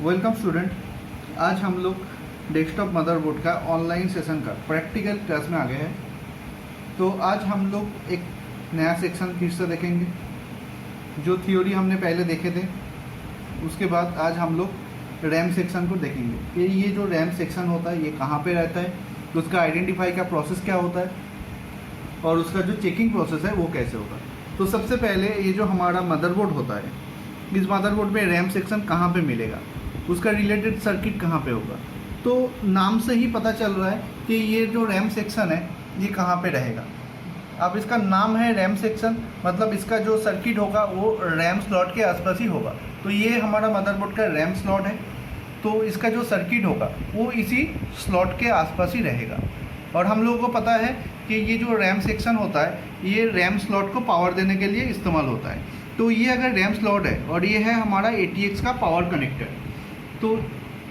Welcome student. आज हम लोग डेस्कटॉप मदरबोर्ड का ऑनलाइन सेशन का प्रैक्टिकल क्लास में आ गए हैं। तो आज हम लोग एक नया सेक्शन फिर से देखेंगे। जो थ्योरी हमने पहले देखे थे उसके बाद आज हम लोग रैम सेक्शन को देखेंगे कि ये जो रैम सेक्शन होता है ये कहाँ पे रहता है, उसका आइडेंटिफाई का प्रोसेस क्या होता है और उसका जो चेकिंग प्रोसेस है वो कैसे होगा। तो सबसे पहले ये जो हमारा मदरबोर्ड होता है, इस मदरबोर्ड में रैम सेक्शन कहाँ पे मिलेगा, उसका रिलेटेड सर्किट कहाँ पे होगा। तो नाम से ही पता चल रहा है कि ये जो रैम सेक्शन है ये कहाँ पे रहेगा। अब इसका नाम है रैम सेक्शन, मतलब इसका जो सर्किट होगा वो रैम स्लॉट के आसपास ही होगा। तो ये हमारा मदरबोर्ड का रैम स्लॉट है, तो इसका जो सर्किट होगा वो इसी स्लॉट के आसपास ही रहेगा। और हम लोगों को पता है कि ये जो रैम सेक्शन होता है ये रैम स्लॉट को पावर देने के लिए इस्तेमाल होता है। तो ये अगर रैम स्लॉट है और ये है हमारा ATX का पावर कनेक्टर, तो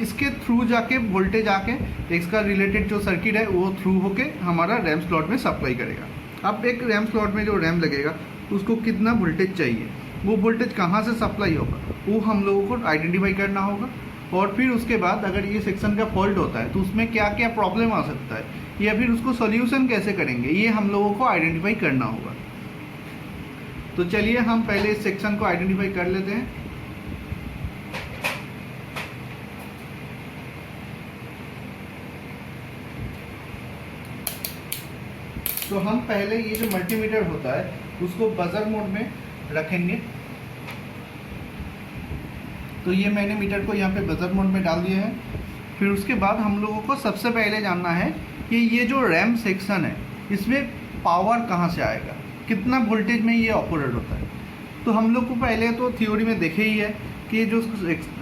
इसके थ्रू जाके वोल्टेज आके इसका रिलेटेड जो सर्किट है वो थ्रू होके हमारा रैम स्लॉट में सप्लाई करेगा। अब एक रैम स्लॉट में जो रैम लगेगा उसको कितना वोल्टेज चाहिए, वो वोल्टेज कहाँ से सप्लाई होगा वो हम लोगों को आइडेंटिफाई करना होगा। और फिर उसके बाद अगर ये सेक्शन का फॉल्ट होता है तो उसमें क्या क्या प्रॉब्लम आ सकता है या फिर उसको सॉल्यूशन कैसे करेंगे ये हम लोगों को आइडेंटिफाई करना होगा। तो चलिए हम पहले इस सेक्शन को आइडेंटिफाई कर लेते हैं। तो हम पहले ये जो मल्टीमीटर होता है उसको बजर मोड में रखेंगे। तो ये मैंने मीटर को यहाँ पे बजर मोड में डाल दिया है। फिर उसके बाद हम लोगों को सबसे पहले जानना है कि ये जो रैम सेक्शन है इसमें पावर कहाँ से आएगा, कितना वोल्टेज में ये ऑपरेट होता है। तो हम लोग को पहले तो थ्योरी में देखे ही है कि जो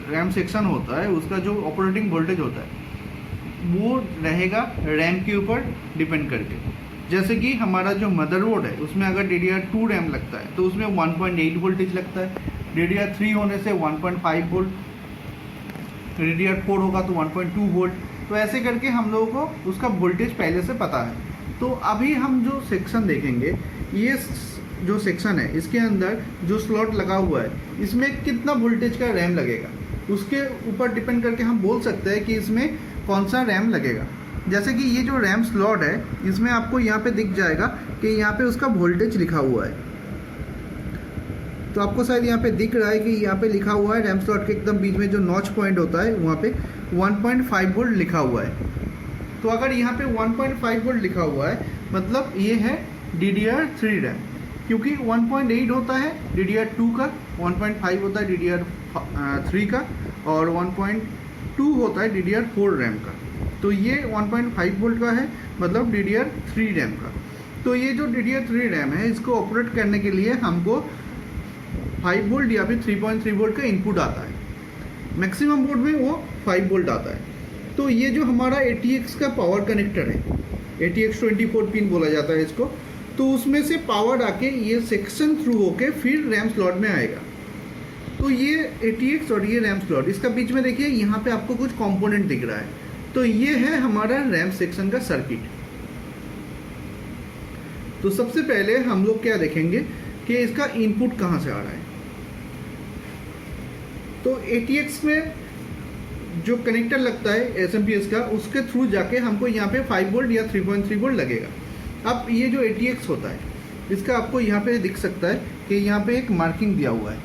रैम सेक्शन होता है उसका जो ऑपरेटिंग वोल्टेज होता है वो रहेगा रैम के ऊपर डिपेंड करके। जैसे कि हमारा जो मदरबोर्ड है उसमें अगर DDR2 रैम लगता है तो उसमें 1.8 वोल्टेज लगता है, DDR3 होने से 1.5 वोल्ट, DDR4 होगा तो 1.2 वोल्ट। तो ऐसे करके हम लोगों को उसका वोल्टेज पहले से पता है। तो अभी हम जो सेक्शन देखेंगे, ये जो सेक्शन है इसके अंदर जो स्लॉट लगा हुआ है इसमें कितना वोल्टेज का रैम लगेगा, उसके ऊपर डिपेंड करके हम बोल सकते हैं कि इसमें कौन सा रैम लगेगा। जैसे कि ये जो रैम स्लॉट है इसमें आपको यहाँ पे दिख जाएगा कि यहाँ पे उसका वोल्टेज लिखा हुआ है। तो आपको शायद यहाँ पे दिख रहा है कि यहाँ पे लिखा हुआ है रैम स्लॉट के एकदम बीच में जो नॉच पॉइंट होता है वहाँ पे 1.5 वोल्ट लिखा हुआ है। तो अगर यहाँ पे 1.5 वोल्ट लिखा हुआ है मतलब ये है DDR3 रैम, क्योंकि 1.8 होता है DDR2 का, 1.5 होता है DDR3 का और 1.2 होता है DDR4 रैम का। तो ये 1.5 वोल्ट का है मतलब DDR3 रैम का। तो ये जो DDR3 रैम है इसको ऑपरेट करने के लिए हमको 5 वोल्ट या फिर 3.3 वोल्ट का इनपुट आता है। मैक्सिमम मोड में वो 5 वोल्ट आता है। तो ये जो हमारा ATX का पावर कनेक्टर है, ATX 24 पिन बोला जाता है इसको, तो उसमें से पावर आके ये सेक्शन थ्रू होके फिर रैम स्लॉट में आएगा। तो ये ATX और ये रैम स्लॉट, इसका बीच में देखिए यहाँ पे आपको कुछ कंपोनेंट दिख रहा है। तो ये है हमारा रैम सेक्शन का सर्किट। तो सबसे पहले हम लोग क्या देखेंगे कि इसका इनपुट कहाँ से आ रहा है। तो ATX में जो कनेक्टर लगता है SMPS का, उसके थ्रू जाके हमको यहाँ पे 5 वोल्ट या 3.3 वोल्ट लगेगा। अब ये जो ATX होता है इसका आपको यहाँ पे दिख सकता है कि यहाँ पे एक मार्किंग दिया हुआ है।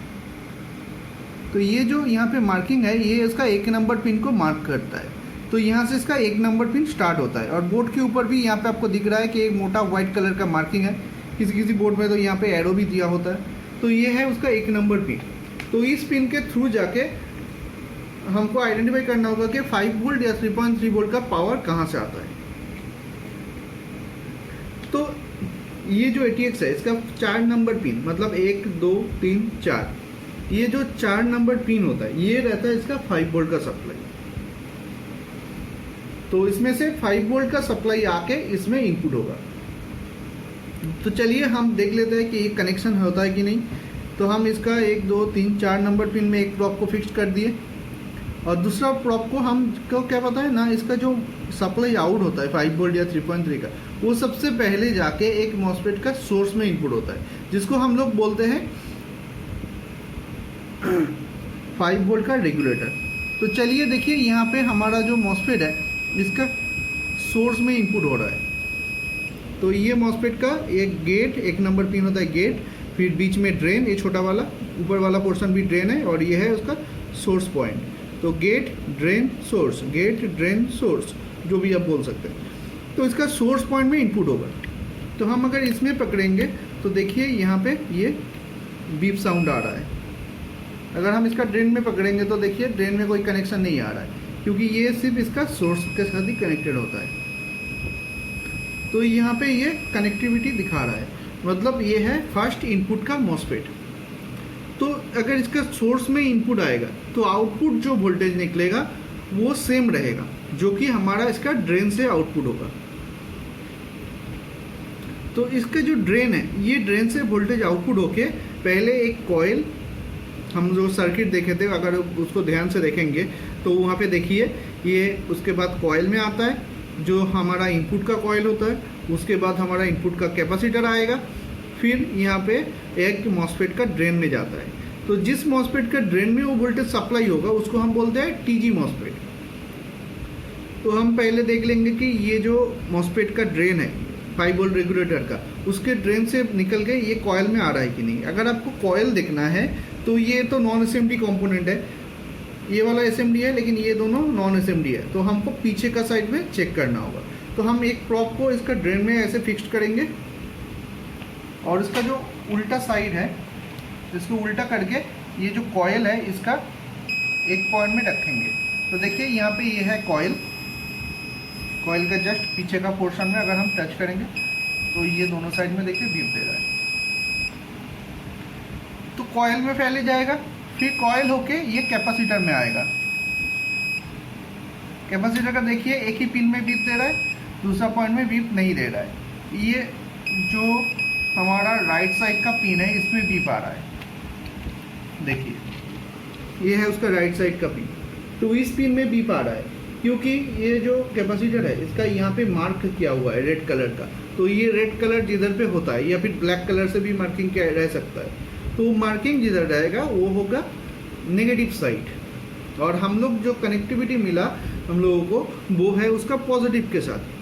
तो ये जो यहाँ पे मार्किंग है ये इसका 1 नंबर पिन को मार्क करता है। तो यहाँ से इसका 1 नंबर पिन स्टार्ट होता है और बोर्ड के ऊपर भी यहाँ पे आपको दिख रहा है कि एक मोटा वाइट कलर का मार्किंग है। किसी किसी बोर्ड में तो यहाँ पे एरो भी दिया होता है। तो ये है उसका 1 नंबर पिन। तो इस पिन के थ्रू जाके हमको आइडेंटिफाई करना होगा कि 5 वोल्ट या 3.3 वोल्ट का पावर कहाँ से आता है। तो ये जो ATX है इसका 4 नंबर पिन मतलब 1 2 3 4, ये जो 4 नंबर पिन होता है ये रहता है इसका 5 वोल्ट का सप्लाई। तो इसमें से 5 वोल्ट का सप्लाई आके इसमें इनपुट होगा। तो चलिए हम देख लेते हैं कि ये कनेक्शन होता है कि नहीं। तो हम इसका 1 2 3 4 नंबर पिन में एक प्रॉप को फिक्स कर दिए और दूसरा प्रॉप को हमको क्या पता है ना, इसका जो सप्लाई आउट होता है 5 वोल्ट या 3.3 का, वो सबसे पहले जाके एक मॉसफेट का सोर्स में इनपुट होता है जिसको हम लोग बोलते हैं 5 वोल्ट का रेगुलेटर। तो चलिए देखिए, यहाँ पे हमारा जो मॉसफेट है इसका सोर्स में इनपुट हो रहा है। तो ये मॉसफेट का एक गेट, एक नंबर पिन होता है गेट, फिर बीच में ड्रेन, ये छोटा वाला ऊपर वाला पोर्शन भी ड्रेन है, और ये है उसका सोर्स पॉइंट। तो gate drain source, gate drain source, जो भी आप बोल सकते हैं। तो इसका सोर्स पॉइंट में इनपुट होगा। तो हम अगर इसमें पकड़ेंगे तो देखिए यहाँ पे ये बीप साउंड आ रहा है। अगर हम इसका ड्रेन में पकड़ेंगे तो देखिए ड्रेन में कोई कनेक्शन नहीं आ रहा है, क्योंकि ये सिर्फ इसका सोर्स के साथ ही कनेक्टेड होता है। तो यहाँ पे ये कनेक्टिविटी दिखा रहा है, मतलब ये है फर्स्ट इनपुट का मॉसफेट। तो अगर इसका सोर्स में इनपुट आएगा तो आउटपुट जो वोल्टेज निकलेगा वो सेम रहेगा, जो कि हमारा इसका ड्रेन से आउटपुट होगा। तो इसका जो ड्रेन है, ये ड्रेन से वोल्टेज आउटपुट होके पहले एक कॉइल, हम जो सर्किट देखे थे अगर उसको ध्यान से देखेंगे तो वहाँ पे देखिए ये उसके बाद कॉइल में आता है, जो हमारा इनपुट का कॉइल होता है। उसके बाद हमारा इनपुट का कैपेसिटर आएगा, फिर यहाँ पे एक मॉसफेट का ड्रेन में जाता है। तो जिस मॉसफेट का ड्रेन में वो वोल्टेज सप्लाई होगा उसको हम बोलते हैं टीजी मॉसफेट। तो हम पहले देख लेंगे कि ये जो मॉसफेट का ड्रेन है 5 वोल्ट रेगुलेटर का, उसके ड्रेन से निकल के ये कॉइल में आ रहा है कि नहीं। अगर आपको कॉइल देखना है तो ये तो नॉन एसएमडी कंपोनेंट है, ये वाला एसएमडी है, लेकिन ये दोनों नॉन एसएमडी है। तो हमको पीछे का साइड में चेक करना होगा। तो हम एक प्रॉप को इसका ड्रेन में ऐसे फिक्स करेंगे, और इसका जो उल्टा साइड है इसको उल्टा करके ये जो कॉइल है इसका एक पॉइंट में रखेंगे। तो देखिए यहाँ पे ये है कॉइल, कॉइल का जस्ट पीछे का पोर्शन में अगर हम टच करेंगे तो ये दोनों साइड में देखिए बीप दे रहा है। तो कॉइल में पहले जाएगा, फिर कॉइल होके ये कैपेसिटर में आएगा। कैपेसिटर का देखिए एक ही पिन में बीप दे रहा है, दूसरा पॉइंट में बीप नहीं दे रहा है। ये जो हमारा राइट साइड का पिन है इसमें बीप आ रहा है, देखिए ये है उसका राइट साइड का पिन। तो इस पिन में बीप आ रहा है क्योंकि ये जो कैपेसिटर है इसका यहाँ पे मार्क किया हुआ है रेड कलर का। तो ये रेड कलर जिधर पे होता है, या फिर ब्लैक कलर से भी मार्किंग क्या रह सकता है, तो मार्किंग जिधर रहेगा वो होगा नेगेटिव साइड। और हम लोग जो कनेक्टिविटी मिला हम लोगों को वो है उसका पॉजिटिव के साथ,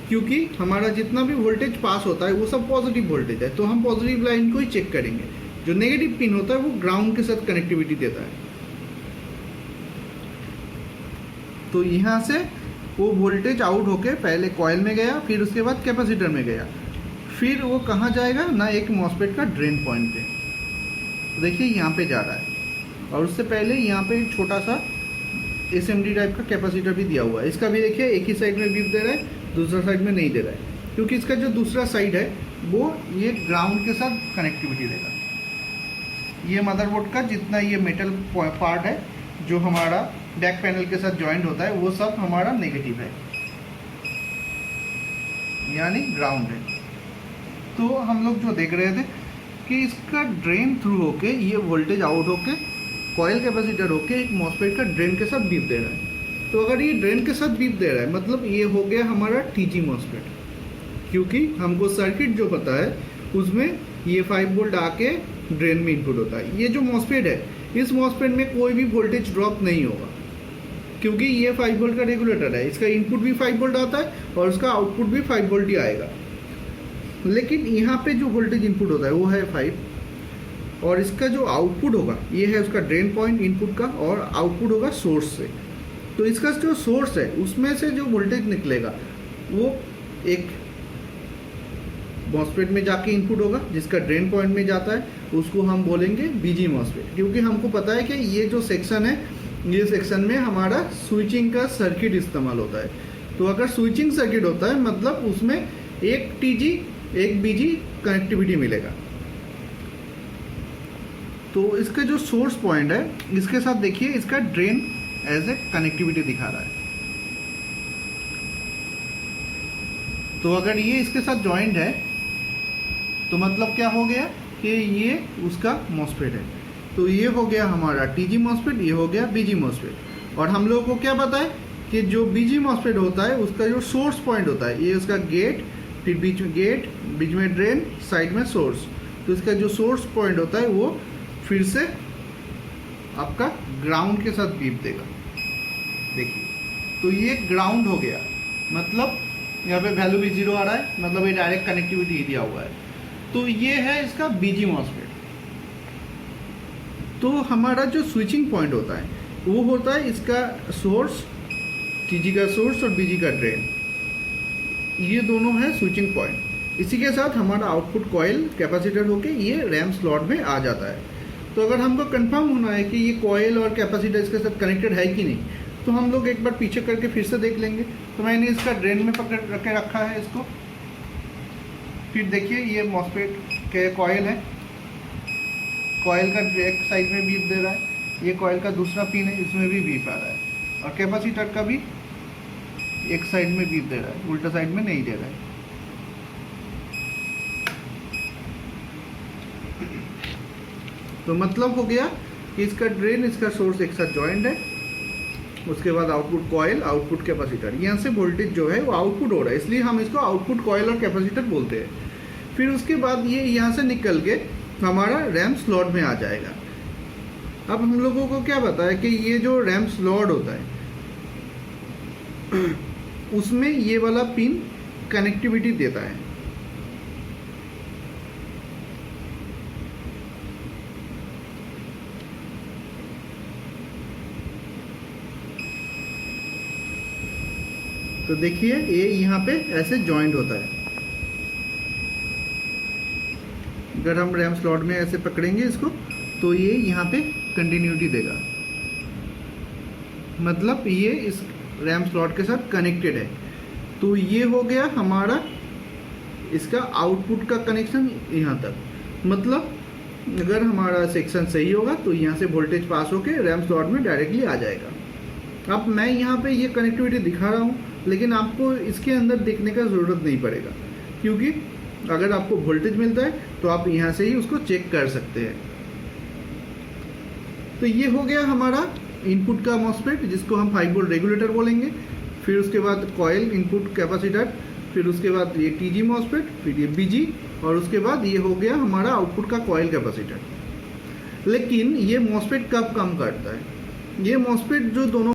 क्योंकि हमारा जितना भी वोल्टेज पास होता है वो सब पॉजिटिव वोल्टेज है। तो हम पॉजिटिव लाइन को ही चेक करेंगे। जो नेगेटिव पिन होता है वो ग्राउंड के साथ कनेक्टिविटी देता है। तो यहाँ से वो वोल्टेज आउट होके पहले कॉइल में गया, फिर उसके बाद कैपेसिटर में गया, फिर वो कहाँ जाएगा ना, एक मॉसफेट का ड्रेन पॉइंट पे। तो देखिए यहाँ पे जा रहा है, और उससे पहले यहाँ पे एक छोटा सा एसएमडी टाइप का कैपेसिटर भी दिया हुआ है। इसका भी देखिए एक ही साइड में बीप दे रहा है, दूसरा साइड में नहीं दे रहा है, क्योंकि इसका जो दूसरा साइड है वो ये ग्राउंड के साथ कनेक्टिविटी देगा। ये मदरबोर्ड का जितना ये मेटल पार्ट है जो हमारा बैक पैनल के साथ ज्वाइंट होता है वो सब हमारा नेगेटिव है, यानी ग्राउंड है। तो हम लोग जो देख रहे थे कि इसका ड्रेन थ्रू होके ये वोल्टेज आउट होके कॉइल कैपेसिटर होके एक मॉसफेट का ड्रेन के साथ बीप दे रहा है। तो अगर ये ड्रेन के साथ बीप दे रहा है मतलब ये हो गया हमारा टीजी मॉसफेट, क्योंकि हमको सर्किट जो पता है उसमें ये 5 वोल्ट आके ड्रेन में इनपुट होता है। ये जो मॉसफेट है इस मॉसफेट में कोई भी वोल्टेज ड्रॉप नहीं होगा, क्योंकि ये 5 वोल्ट का रेगुलेटर है। इसका इनपुट भी 5 वोल्ट आता है और उसका आउटपुट भी 5 वोल्ट ही आएगा। लेकिन यहाँ पे जो वोल्टेज इनपुट होता है वो है 5, और इसका जो आउटपुट होगा ये है उसका ड्रेन पॉइंट इनपुट का, और आउटपुट होगा सोर्स से। तो इसका जो सोर्स है उसमें से जो वोल्टेज निकलेगा वो एक मॉसफेट में जाके इनपुट होगा, जिसका ड्रेन पॉइंट में जाता है उसको हम बोलेंगे बीजी मॉसफेट। क्योंकि हमको पता है कि ये जो सेक्शन है ये सेक्शन में हमारा स्विचिंग का सर्किट इस्तेमाल होता है। तो अगर स्विचिंग सर्किट होता है मतलब उसमें एक टीजी एक बीजी कनेक्टिविटी मिलेगा। तो इसका जो सोर्स पॉइंट है इसके साथ देखिए इसका ड्रेन एज ए कनेक्टिविटी दिखा रहा है। तो अगर ये इसके साथ जॉइंट है तो मतलब क्या हो गया कि ये उसका मॉसफेट है। तो ये हो गया हमारा टीजी मॉसफेट, ये हो गया बीजी मॉसफेट। और हम लोगों को क्या पता है कि जो बीजी मॉसफेट होता है उसका जो सोर्स पॉइंट होता है ये उसका गेट, फिर बीच में गेट, बीच में ड्रेन, साइड में सोर्स। तो इसका जो सोर्स पॉइंट होता है वो फिर से आपका ग्राउंड के साथ बीप देगा। देखिए, तो ये ग्राउंड हो गया, मतलब यहाँ पे वैल्यू भी 0 आ रहा है, मतलब ये डायरेक्ट कनेक्टिविटी ही दिया हुआ है। तो ये है इसका बीजी मॉसफेट। तो हमारा जो स्विचिंग पॉइंट होता है वो होता है इसका सोर्स, टीजी का सोर्स और बीजी का ड्रेन, ये दोनों है स्विचिंग पॉइंट। इसी के साथ हमारा आउटपुट कॉइल कैपेसिटर होके ये रैम स्लॉट में आ जाता है। तो अगर हमको कंफर्म होना है कि ये कॉइल और कैपेसिटर इसके साथ कनेक्टेड है कि नहीं, तो हम लोग एक बार पीछे करके फिर से देख लेंगे। तो मैंने इसका ड्रेन में पकड़ के रखा है इसको। फिर देखिए, ये मॉसफेट के कॉइल है, कॉइल का एक साइड में बीप दे रहा है, ये कॉइल का दूसरा पिन है, इसमें भी बीप आ रहा है, और कैपेसिटर का भी एक साइड में बीप दे रहा है, उल्टा साइड में नहीं दे रहा है। तो मतलब हो गया कि इसका ड्रेन, इसका सोर्स एक साथ जॉइंट है। उसके बाद आउटपुट कॉइल, आउटपुट कैपेसिटर, यहाँ से वोल्टेज जो है वो आउटपुट हो रहा है, इसलिए हम इसको आउटपुट कॉइल और कैपेसिटर बोलते हैं। फिर उसके बाद ये यहाँ से निकल के हमारा रैम स्लॉट में आ जाएगा। अब हम लोगों को क्या पता है कि ये जो रैम स्लॉट होता है उसमें ये वाला पिन कनेक्टिविटी देता है। तो देखिए, ये यहाँ पे ऐसे जॉइंट होता है। अगर हम रैम स्लॉट में ऐसे पकड़ेंगे इसको, तो ये यहाँ पे कंटिन्यूटी देगा, मतलब ये इस रैम स्लॉट के साथ कनेक्टेड है। तो ये हो गया हमारा इसका आउटपुट का कनेक्शन यहाँ तक। मतलब अगर हमारा सेक्शन सही होगा तो यहाँ से वोल्टेज पास होके रैम स्लॉट में डायरेक्टली आ जाएगा। अब मैं यहाँ पे ये कनेक्टिविटी दिखा रहा हूँ, लेकिन आपको इसके अंदर देखने का ज़रूरत नहीं पड़ेगा, क्योंकि अगर आपको वोल्टेज मिलता है तो आप यहाँ से ही उसको चेक कर सकते हैं। तो ये हो गया हमारा इनपुट का मॉसफेट, जिसको हम 5 वोल्ट रेगुलेटर बोलेंगे। फिर उसके बाद कॉइल, इनपुट कैपेसिटर, फिर उसके बाद ये टीजी मॉसफेट, फिर ये बीजी, और उसके बाद ये हो गया हमारा आउटपुट का कॉइल कैपेसिटर। लेकिन ये मॉसफेट कब काम करता है? ये मॉसफेट जो दोनों